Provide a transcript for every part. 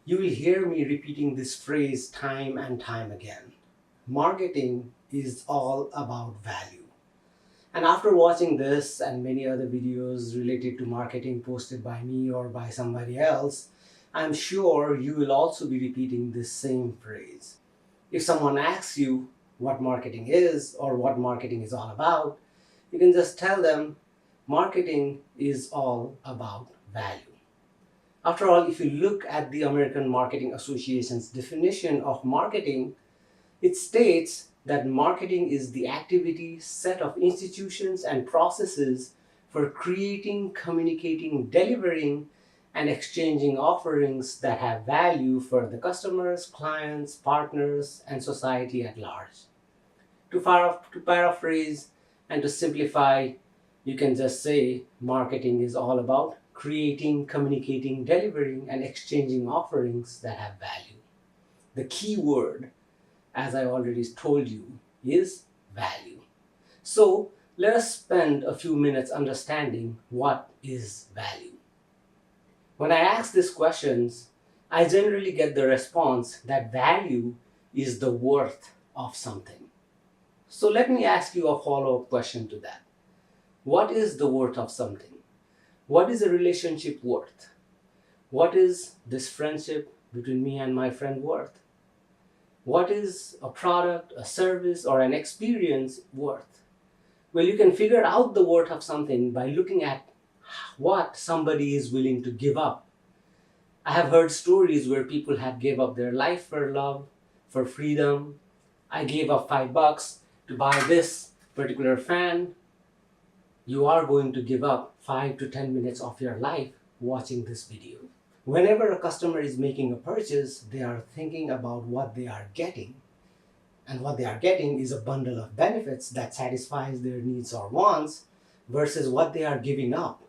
You will hear me repeating this phrase time and time again. Marketing is all about value. And after watching this and many other videos related to marketing posted by me or by somebody else, I'm sure you will also be repeating this same phrase. If someone asks you what marketing is or what marketing is all about, you can just tell them marketing is all about value. After all, if you look at the American Marketing Association's definition of marketing, it states that marketing is the activity, set of institutions and processes for creating, communicating, delivering, and exchanging offerings that have value for the customers, clients, partners, and society at large. To paraphrase and to simplify, you can just say marketing is all about creating, communicating, delivering, and exchanging offerings that have value. The key word, as I already told you, is value. So let us spend a few minutes understanding what is value. When I ask these questions, I generally get the response that value is the worth of something. So let me ask you a follow-up question to that. What is the worth of something? What is a relationship worth? What is this friendship between me and my friend worth? What is a product, a service, or an experience worth? Well, you can figure out the worth of something by looking at what somebody is willing to give up. I have heard stories where people have gave up their life for love, for freedom. I gave up $5 to buy this particular fan. You are going to give up 5 to 10 minutes of your life watching this video. Whenever a customer is making a purchase, they are thinking about what they are getting. And what they are getting is a bundle of benefits that satisfies their needs or wants versus what they are giving up,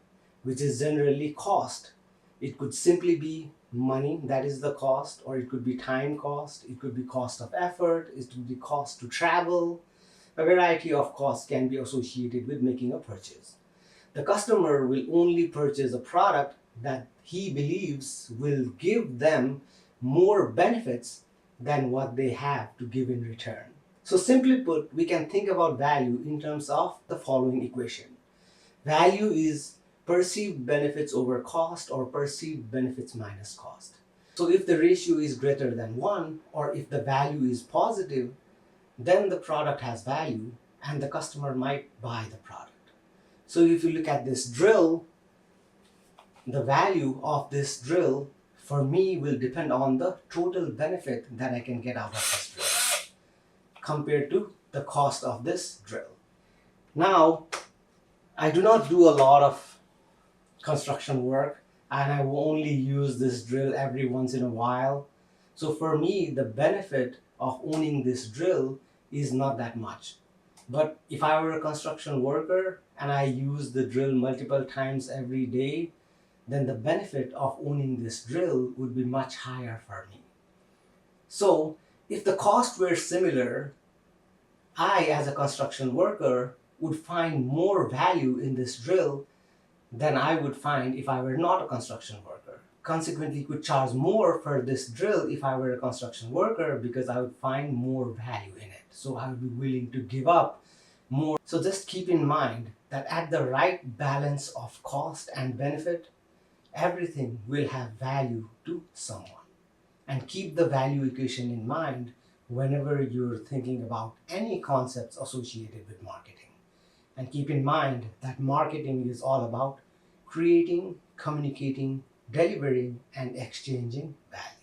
which is generally cost. It could simply be money, that is the cost, or it could be time cost, it could be cost of effort, it could be cost to travel. A variety of costs can be associated with making a purchase. The customer will only purchase a product that he believes will give them more benefits than what they have to give in return. So simply put, we can think about value in terms of the following equation. Value is perceived benefits over cost or perceived benefits minus cost. So if the ratio is greater than 1 or if the value is positive, then the product has value and the customer might buy the product. So if you look at this drill, the value of this drill for me will depend on the total benefit that I can get out of this drill compared to the cost of this drill. Now, I do not do a lot of construction work and I will only use this drill every once in a while. So for me, the benefit of owning this drill is not that much. But if I were a construction worker and I use the drill multiple times every day, then the benefit of owning this drill would be much higher for me. So if the costs were similar, I as a construction worker would find more value in this drill than I would find if I were not a construction worker. Consequently, could charge more for this drill if I were a construction worker because I would find more value in it. So I would be willing to give up more. So just keep in mind that at the right balance of cost and benefit, everything will have value to someone. And keep the value equation in mind whenever you're thinking about any concepts associated with marketing. And keep in mind that marketing is all about creating, communicating, delivering, and exchanging value.